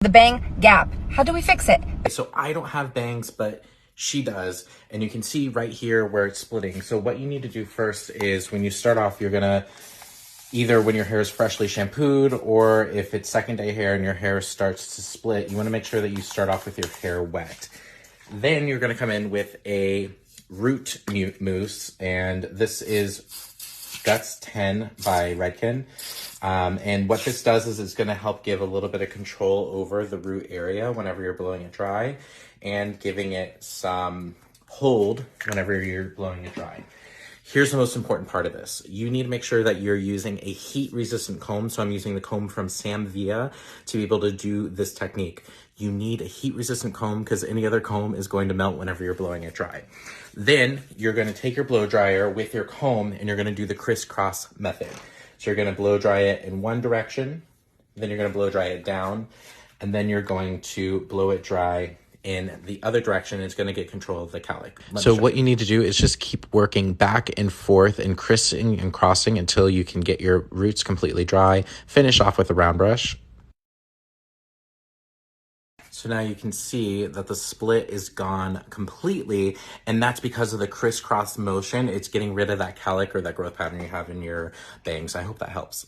The bang gap. How do we fix it? So I don't have bangs, but she does. And you can see right here where it's splitting. So what you need to do first is when you start off, you're gonna either when your hair is freshly shampooed or if it's second day hair and your hair starts to split, you wanna make sure that you start off with your hair wet. Then you're gonna come in with a root mousse, and this is Guts 10 by Redken. And what this does is it's gonna help give a little bit of control over the root area whenever you're blowing it dry and giving it some hold whenever you're blowing it dry. Here's the most important part of this. You need to make sure that you're using a heat-resistant comb. So I'm using the comb from Sam Villa to be able to do this technique. You need a heat-resistant comb because any other comb is going to melt whenever you're blowing it dry. Then you're going to take your blow dryer with your comb and you're going to do the crisscross method. So you're going to blow dry it in one direction, then you're going to blow dry it down, and then you're going to blow it dry in the other direction. It's going to get control of the cowlick. So what you need to do is just keep working back and forth and crissing and crossing until you can get your roots completely dry. Finish off with a round brush. So now you can see that the split is gone completely, and that's because of the crisscross motion. It's getting rid of that cowlick or that growth pattern you have in your bangs. I hope that helps.